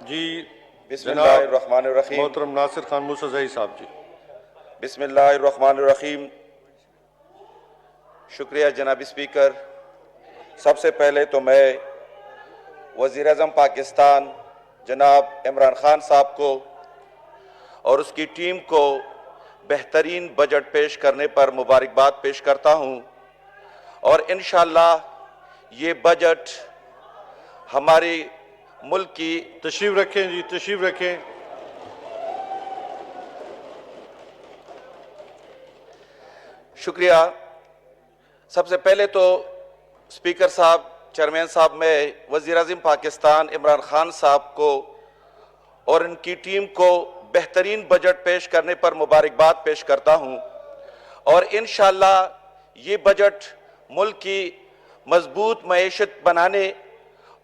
جی بسم اللہ جناب الرحمن الرحیم۔ محترم ناصر خان موسیٰ صاحب جی۔ بسم اللہ الرحمن الرحیم۔ شکریہ جناب اسپیکر۔ سب سے پہلے تو میں وزیر اعظم پاکستان جناب عمران خان صاحب کو اور اس کی ٹیم کو بہترین بجٹ پیش کرنے پر مبارکباد پیش کرتا ہوں، اور انشاءاللہ یہ بجٹ ہمارے ملک کی تشریف رکھیں جی، تشریف رکھیں۔ شکریہ۔ سب سے پہلے تو اسپیکر صاحب، چیئرمین صاحب، میں وزیر اعظم پاکستان عمران خان صاحب کو اور ان کی ٹیم کو بہترین بجٹ پیش کرنے پر مبارکباد پیش کرتا ہوں، اور انشاءاللہ یہ بجٹ ملک کی مضبوط معیشت بنانے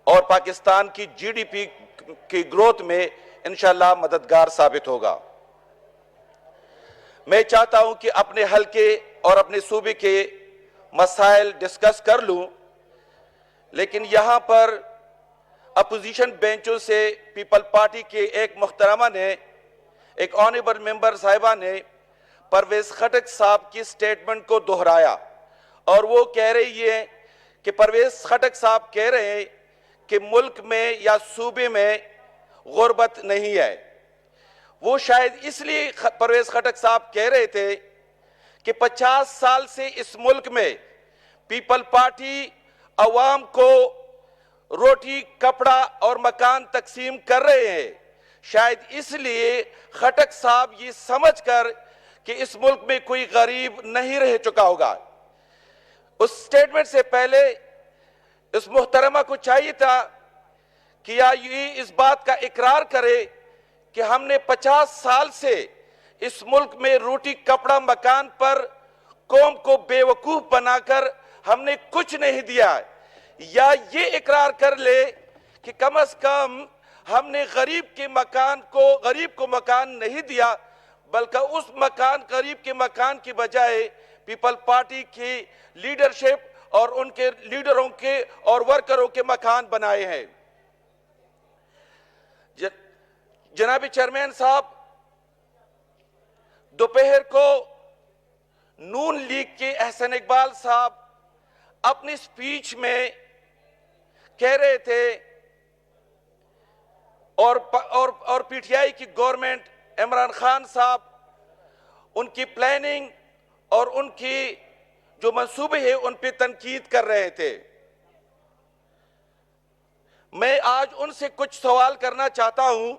اور پاکستان کی جی ڈی پی کی گروتھ میں انشاءاللہ مددگار ثابت ہوگا۔ میں چاہتا ہوں کہ اپنے حلقے اور اپنے صوبے کے مسائل ڈسکس کر لوں، لیکن یہاں پر اپوزیشن بینچوں سے پیپل پارٹی کے ایک محترمہ نے، ایک آنریبل ممبر صاحبہ نے پرویز خٹک صاحب کی سٹیٹمنٹ کو دہرایا، اور وہ کہہ رہی ہے کہ پرویز خٹک صاحب کہہ رہے ہیں کہ ملک میں یا صوبے میں غربت نہیں ہے۔ وہ شاید اس لیے پرویز خٹک صاحب کہہ رہے تھے کہ 50 سال سے اس ملک میں پیپل پارٹی عوام کو روٹی، کپڑا اور مکان تقسیم کر رہے ہیں۔ شاید اس لیے خٹک صاحب یہ سمجھ کر کہ اس ملک میں کوئی غریب نہیں رہ چکا ہوگا۔ اس سٹیٹمنٹ سے پہلے اس محترمہ کو چاہیے تھا کہ یہ اس بات کا اقرار کرے کہ ہم نے 50 سال سے اس ملک میں روٹی، کپڑا، مکان پر قوم کو بے وقوف بنا کر ہم نے کچھ نہیں دیا، یا یہ اقرار کر لے کہ کم از کم ہم نے غریب کو مکان نہیں دیا، بلکہ اس غریب کے مکان کی بجائے پیپل پارٹی کی لیڈرشپ اور ان کے لیڈروں کے اور ورکروں کے مکان بنائے ہیں۔ جناب چیئرمین صاحب، دوپہر کو نون لیگ کے احسن اقبال صاحب اپنی سپیچ میں کہہ رہے تھے، اور پی ٹی آئی کی گورنمنٹ، عمران خان صاحب، ان کی پلاننگ اور ان کی جو منصوبے ہیں ان پہ تنقید کر رہے تھے۔ میں آج ان سے کچھ سوال کرنا چاہتا ہوں۔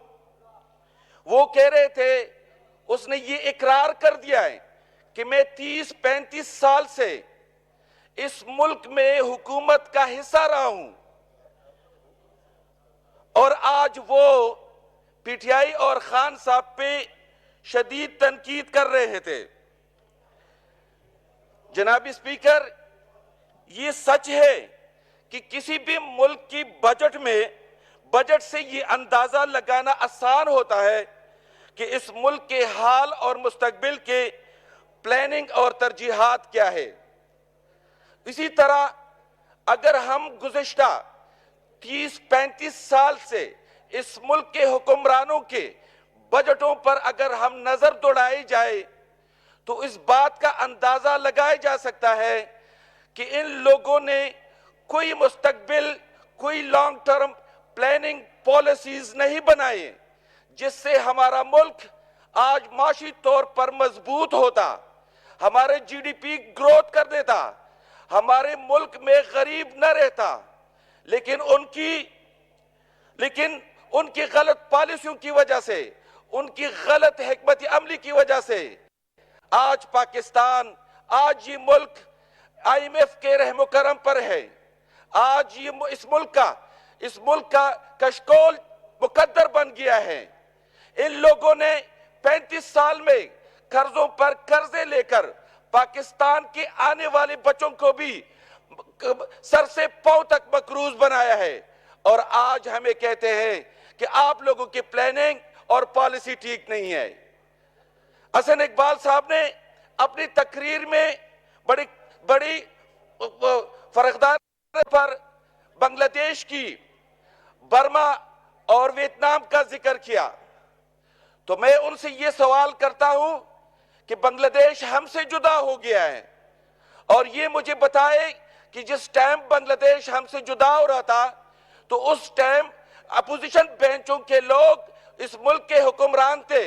وہ کہہ رہے تھے، اس نے یہ اقرار کر دیا ہے کہ میں 30-35 سال سے اس ملک میں حکومت کا حصہ رہا ہوں، اور آج وہ پی ٹی آئی اور خان صاحب پہ شدید تنقید کر رہے تھے۔ جناب اسپیکر، یہ سچ ہے کہ کسی بھی ملک کی بجٹ سے یہ اندازہ لگانا آسان ہوتا ہے کہ اس ملک کے حال اور مستقبل کے پلاننگ اور ترجیحات کیا ہے۔ اسی طرح اگر ہم گزشتہ 30-35 سال سے اس ملک کے حکمرانوں کے بجٹوں پر اگر ہم نظر دوڑائی جائے تو اس بات کا اندازہ لگایا جا سکتا ہے کہ ان لوگوں نے کوئی مستقبل، کوئی لانگ ٹرم پلاننگ پالیسیز نہیں بنائے جس سے ہمارا ملک آج معاشی طور پر مضبوط ہوتا، ہمارے جی ڈی پی گروتھ کر دیتا، ہمارے ملک میں غریب نہ رہتا، لیکن ان کی غلط پالیسیوں کی وجہ سے، ان کی غلط حکمت عملی کی وجہ سے آج پاکستان، آج یہ ملک آئی ایم ایف کے رحم و کرم پر ہے۔ آج یہ اس ملک کا کشکول مقدر بن گیا ہے۔ ان لوگوں نے 35 سال میں قرضوں پر قرضے لے کر پاکستان کے آنے والے بچوں کو بھی سر سے پاؤں تک مقروض بنایا ہے، اور آج ہمیں کہتے ہیں کہ آپ لوگوں کی پلاننگ اور پالیسی ٹھیک نہیں ہے۔ احسن اقبال صاحب نے اپنی تقریر میں بڑی فرخدار پر بنگلہ دیش کی، برما اور ویتنام کا ذکر کیا تو میں ان سے یہ سوال کرتا ہوں کہ بنگلہ دیش ہم سے جدا ہو گیا ہے اور یہ مجھے بتائے کہ جس ٹائم بنگلہ دیش ہم سے جدا ہو رہا تھا تو اس ٹائم اپوزیشن بینچوں کے لوگ اس ملک کے حکمران تھے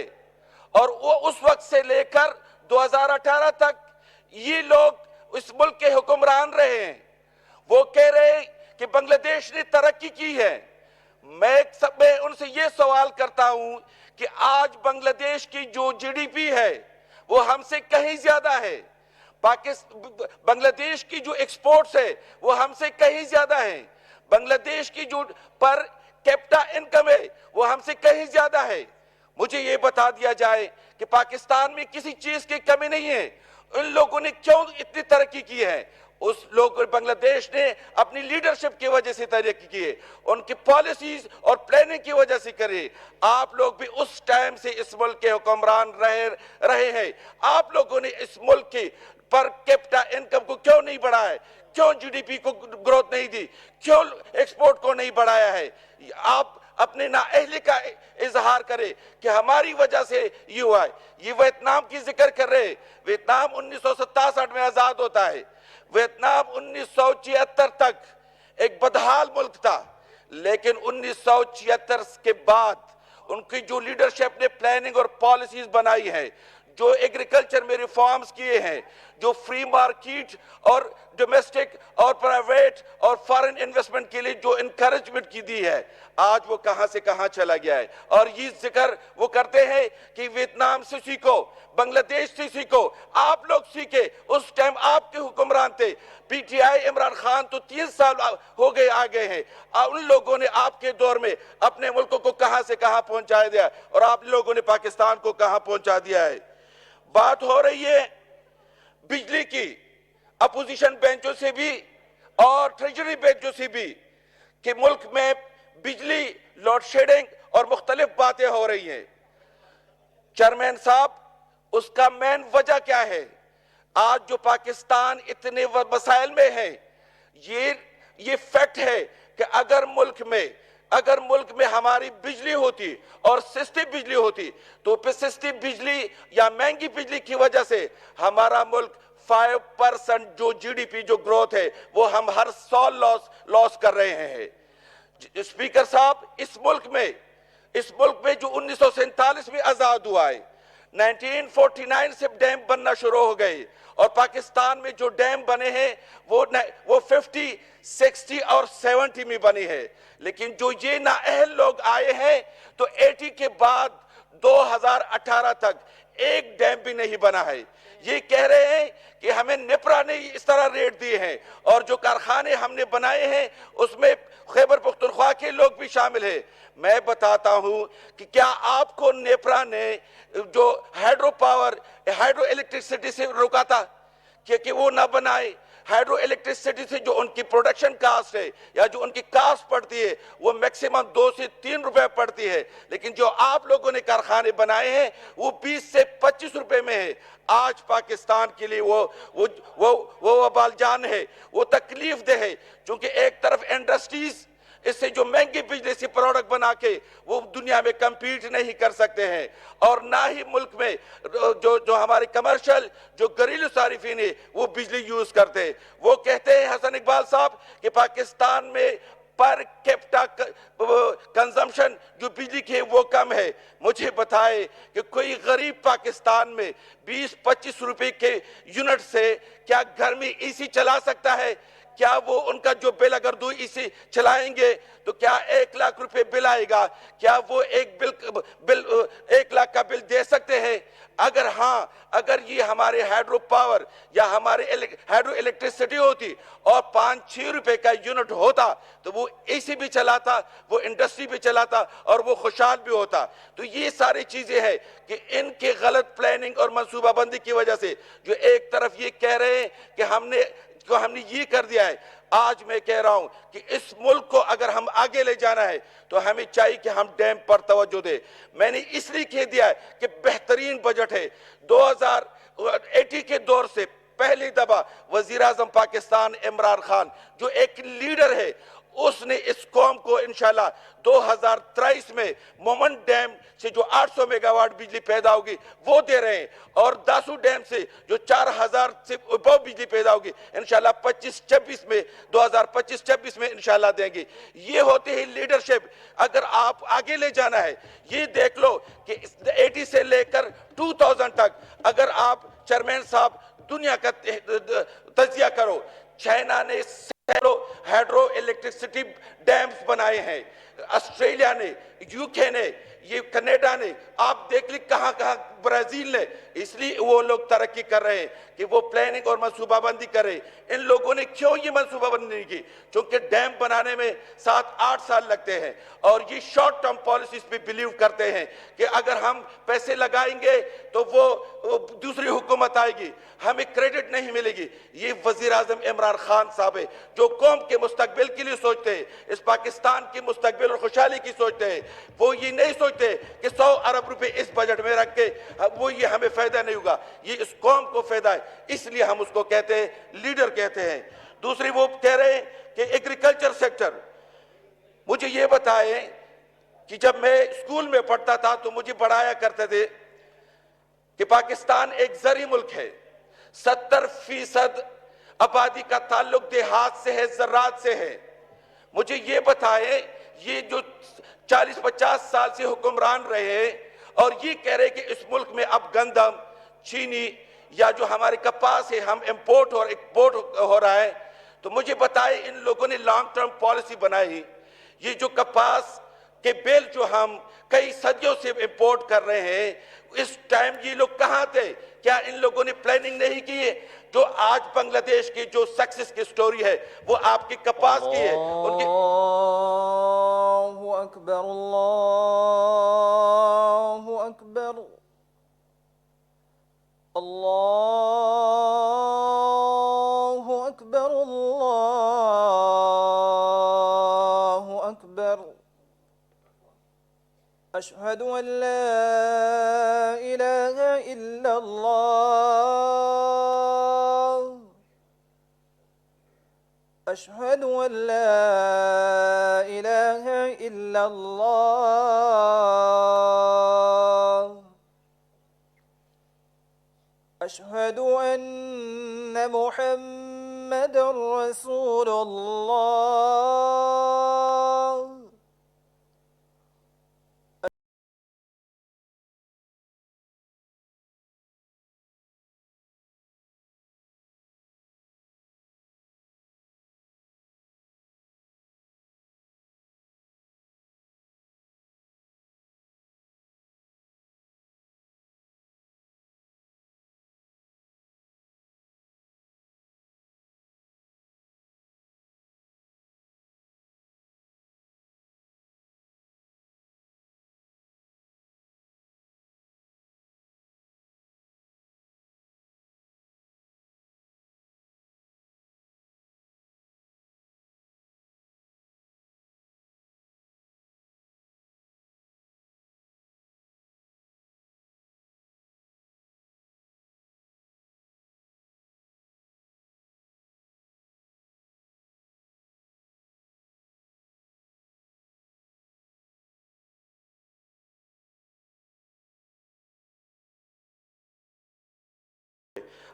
اور وہ اس وقت سے لے کر 2018 تک یہ لوگ اس ملک کے حکمران رہے ہیں. وہ کہہ رہے ہیں کہ بنگلہ دیش نے ترقی کی ہے. میں ان سے یہ سوال کرتا ہوں کہ آج بنگلہ دیش کی جو جی ڈی پی ہے وہ ہم سے کہیں زیادہ ہے. بنگلہ دیش کی جو ایکسپورٹس ہے وہ ہم سے کہیں زیادہ ہیں. بنگلہ دیش کی جو پر کیپٹا انکم ہے وہ ہم سے کہیں زیادہ ہے. مجھے یہ بتا دیا جائے کہ پاکستان میں کسی چیز کی کمی نہیں ہے. ان لوگوں نے کیوں اتنی ترقی کی ہے؟ اس لوگ بنگلہ دیش نے اپنی لیڈرشپ کی وجہ سے ترقی کی ہے, ان کی پالیسیز اور پلاننگ کی وجہ سے کرے. آپ لوگ بھی اس ٹائم سے اس ملک کے حکمران رہے ہیں. آپ لوگوں نے اس ملک کی پر کیپٹا انکم کو کیوں نہیں بڑھایا ہے؟ کیوں جی ڈی پی کو گروتھ نہیں دی؟ کیوں ایکسپورٹ کو نہیں بڑھایا ہے؟ آپ اپنے نااہلی کا اظہار کرے کہ ہماری وجہ سے یہ ہوا ہے. یہ ویتنام کی ذکر کر رہے. ویتنام 1967 میں آزاد ہوتا ہے. ویتنام 1976 تک ایک بدحال ملک تھا, لیکن 1976 کے بعد ان کی جو لیڈرشپ نے پلاننگ اور پالیسیز بنائی ہے, جو ایگریکلچر میں ریفارمز کیے ہیں, جو فری مارکیٹ اور ڈومیسٹک اور پرائیویٹ اور فارن انویسٹمنٹ کے لیے جو انکریجمنٹ کی دی ہے, آج وہ کہاں سے کہاں چلا گیا ہے. اور یہ ذکر وہ کرتے ہیں کہ ویتنام سے سیکھو, بنگلہ دیش سے سیکھو. آپ لوگ سیکھے, اس ٹائم آپ کے حکمران تھے. P T I Imran Khan تو 3 سال ہو گئے آگے ہیں. ان لوگوں نے آپ کے دور میں اپنے ملکوں کو کہاں سے کہاں پہنچا دیا اور آپ لوگوں نے پاکستان کو کہاں پہنچا دیا ہے. بات ہو رہی ہے بجلی کی, اپوزیشن بینچوں سے بھی اور ٹریجری بینچوں سے بھی, کہ ملک میں بجلی لوڈ شیڈنگ اور مختلف باتیں ہو رہی ہیں. چیئرمین صاحب, اس کا مین وجہ کیا ہے؟ آج جو پاکستان اتنے مسائل میں ہے, یہ فیکٹ ہے کہ اگر ملک میں ہماری بجلی ہوتی اور سستی بجلی ہوتی تو پھر سستی بجلی یا مہنگی بجلی کی وجہ سے ہمارا ملک 5% جو جی ڈی پی جو گروتھ ہے وہ ہم ہر سال لاس کر رہے ہیں. اسپیکر صاحب, اس ملک میں جو 1947 میں آزاد ہوا ہے, 1949 سے ڈیم بننا شروع ہو گئے, اور پاکستان میں جو ڈیم بنے ہیں وہ 50, 60 اور 70 میں بنے ہیں. لیکن جو یہ نااہل لوگ آئے ہیں تو 80 کے بعد 2018 تک ایک ڈیم بھی نہیں بنا ہے. یہ کہہ رہے ہیں کہ ہمیں نیپرا نے اس طرح ریٹ دیے ہیں, اور جو کارخانے ہم نے بنائے ہیں اس میں خیبر پختونخوا کے لوگ بھی شامل ہیں. میں بتاتا ہوں کہ کیا آپ کو نیپرا نے جو ہائیڈرو الیکٹرسٹی سے روکا تھا کہ وہ نہ بنائے؟ ہائیڈرو الیکٹرسٹی سے جو ان کی پروڈکشن کاسٹ ہے یا جو ان کی کاسٹ پڑتی ہے وہ میکسیمم 2 سے 3 روپے پڑتی ہے, لیکن جو آپ لوگوں نے کارخانے بنائے ہیں وہ 20 سے 25 روپے میں ہے. آج پاکستان کے لیے وہ وبال جان ہے, وہ تکلیف دہ ہے, چونکہ ایک طرف انڈسٹریز اس سے جو مہنگی بجلی سے پروڈکٹ بنا کے وہ دنیا میں کمپیٹ نہیں کر سکتے ہیں, اور نہ ہی ملک میں جو ہمارے کمرشل جو گھریلو صارفین ہیں وہ بجلی یوز کرتے ہیں. وہ کہتے ہیں حسن اقبال صاحب کہ پاکستان میں پر کیپٹا کنزمپشن جو بجلی کی ہے وہ کم ہے. مجھے بتائے کہ کوئی غریب پاکستان میں 20-25 روپے کے یونٹ سے کیا گھر میں اے سی چلا سکتا ہے؟ کیا وہ ان کا جو بل اگر 2 اے سی چلائیں گے تو کیا 1 لاکھ روپے بل آئے گا؟ کیا وہ 1 لاکھ کا بل دے سکتے ہیں؟ اگر یہ ہمارے ہائیڈرو پاور یا ہمارے ہائیڈرو الیکٹرسٹی ہوتی اور 5-6 روپے کا یونٹ ہوتا تو وہ اے سی بھی چلاتا, وہ انڈسٹری بھی چلاتا, اور وہ خوشحال بھی ہوتا. تو یہ ساری چیزیں ہیں کہ ان کے غلط پلاننگ اور منصوبہ بندی کی وجہ سے جو ایک طرف یہ کہہ رہے ہیں کہ ہم نے یہ کر دیا ہے. آج میں کہہ رہا ہوں کہ اس ملک کو اگر ہم آگے لے جانا ہے تو ہمیں چاہیے کہ ہم ڈیم پر توجہ دیں. میں نے اس لیے کہہ دیا ہے کہ بہترین بجٹ ہے. 2080 کے دور سے پہلی دفعہ وزیر اعظم پاکستان عمران خان جو ایک لیڈر ہے اس نے اس قوم کو انشاءاللہ 2023 میں مومن ڈیم سے جو 800 میگا واٹ بجلی پیدا ہوگی وہ دے رہے ہیں، اور داسو ڈیم سے جو 4000 سے ابو بجلی پیدا ہوگی انشاءاللہ 25-26 میں 2025-26 میں انشاءاللہ دیں گے۔ یہ ہوتے ہی لیڈرشپ۔ اگر آپ آگے لے جانا ہے، یہ دیکھ لو کہ 80 سے لے کر 2000 تک اگر آپ چیئرمین صاحب دنیا کا تجزیہ کرو، چائنا نے ہائیڈرو الیکٹرسٹی ڈیمز بنائے ہیں، آسٹریلیا نے، یو کے نے، یہ کینیڈا نے، آپ دیکھ لی کہاں کہاں، برازیل نے، اس لیے وہ لوگ ترقی کر رہے ہیں کہ وہ پلاننگ اور منصوبہ بندی کریں۔ ان لوگوں نے کیوں یہ منصوبہ بندی نہیں کی؟ چونکہ ڈیم بنانے میں 7-8 سال لگتے ہیں، اور یہ شارٹ ٹرم پالیسیز پہ بلیو کرتے ہیں کہ اگر ہم پیسے لگائیں گے تو وہ دوسری حکومت آئے گی، ہمیں کریڈٹ نہیں ملے گی۔ یہ وزیر اعظم عمران خان صاحب ہے جو قوم کے مستقبل کے لیے سوچتے ہیں، اس پاکستان کی مستقبل اور خوشحالی کی سوچتے ہیں۔ وہ یہ نہیں سوچتے کہ 100 ارب روپے اس بجٹ میں رکھ کے وہ یہ ہمیں فائدہ نہیں ہوگا، یہ اس قوم کو فائدہ ہے، اس لیے ہم اس کو کہتے ہیں لیڈر کہتے ہیں۔ دوسری وہ کہہ رہے ہیں کہ ایگریکلچر سیکٹر، مجھے یہ بتائیں کہ جب میں اسکول میں پڑھتا تھا تو مجھے پڑھایا کرتے تھے کہ پاکستان ایک زرعی ملک ہے، 70% آبادی کا تعلق دیہات سے ہے، زراعت سے ہے۔ مجھے یہ بتائیں، یہ جو 40-50 سال سے حکمران رہے اور یہ کہہ رہے کہ اس ملک میں اب گندم، چینی یا جو ہمارے کپاس ہے ہم امپورٹ اور ایکسپورٹ ہو رہا ہے، تو مجھے بتائیں ان لوگوں نے لانگ ٹرم پالیسی بنائی، یہ جو کپاس کے بیل جو ہم کئی صدیوں سے امپورٹ کر رہے ہیں، اس ٹائم یہ لوگ کہاں تھے؟ کیا ان لوگوں نے پلاننگ نہیں کی ہے؟ جو آج بنگلہ دیش کی جو سکسس کی سٹوری ہے وہ آپ کی کپاس کی ہے۔ ان کی اللہ اکبر، اللہ اکبر، اللہ اکبر، اللہ اکبر، اشہد ان لا الہ الا اللہ، اشہد ان لا الہ الا اللہ، اشہد ان محمد رسول اللہ۔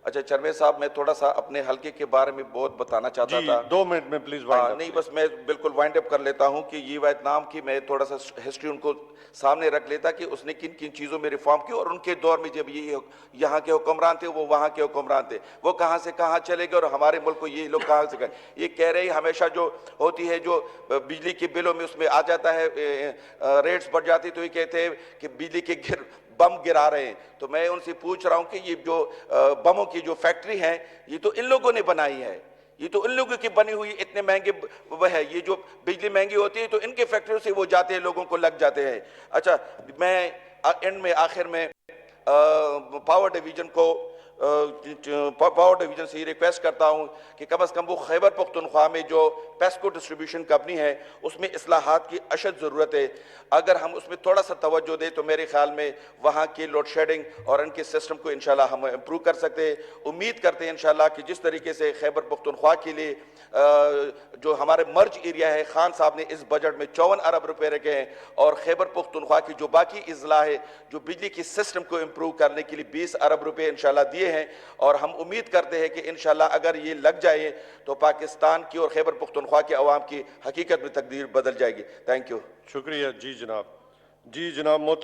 اچھا چیئرمین صاحب، میں تھوڑا سا اپنے حلقے کے بارے میں بہت بتانا چاہتا جی تھا۔ 2 منٹ میں پلیز وائنڈ اپ۔ نہیں، بس میں بالکل وائنڈ اپ کر لیتا ہوں کہ یہ ویتنام کی میں تھوڑا سا ہسٹری ان کو سامنے رکھ لیتا کہ اس نے کن کن چیزوں میں ریفارم کی، اور ان کے دور میں جب یہ یہاں کے حکمران تھے وہ وہاں کے حکمران تھے، وہ کہاں سے کہاں چلے گئے اور ہمارے ملک کو یہ لوگ کہاں سے گئے۔ یہ کہہ رہے ہیں ہمیشہ جو ہوتی ہے جو بجلی کے بلوں میں اس میں آ جاتا ہے ریٹس بڑھ جاتی، تو یہ کہتے ہیں کہ بجلی کے بم گرا رہے ہیں۔ تو میں ان سے پوچھ رہا ہوں کہ یہ جو بموں کی جو فیکٹری ہیں یہ تو ان لوگوں نے بنائی ہے، یہ تو ان لوگوں کی بنی ہوئی اتنے مہنگے وہ ہے، یہ جو بجلی مہنگی ہوتی ہے تو ان کے فیکٹریوں سے وہ جاتے ہیں، لوگوں کو لگ جاتے ہیں۔ اچھا، میں اینڈ میں آخر میں پاور ڈویژن کو پاور ڈویژن سے یہ ریکویسٹ کرتا ہوں کہ کم از کم وہ خیبر پختونخوا میں جو پیسکو ڈسٹریبیوشن کمپنی ہے اس میں اصلاحات کی اشد ضرورت ہے. اگر ہم اس میں تھوڑا سا توجہ دیں تو میرے خیال میں وہاں کی لوڈ شیڈنگ اور ان کے سسٹم کو انشاءاللہ ہم امپروو کر سکتے ہیں. امید کرتے ہیں انشاءاللہ کہ جس طریقے سے خیبر پختونخوا کے لیے جو ہمارے مرج ایریا ہے خان صاحب نے اس بجٹ میں 54 ارب روپے رکھے ہیں اور خیبر پختونخوا کی جو باقی اضلاع ہے جو بجلی کی سسٹم کو امپروو کرنے کے لیے 20 ارب روپے انشاءاللہ دیے ہیں اور ہم امید کرتے ہیں کہ انشاءاللہ اگر یہ لگ جائے تو پاکستان کی اور خیبر پختونخوا کے عوام کی حقیقت میں تقدیر بدل جائے گی. Thank you. شکریہ. جی جناب. جی جناب محترم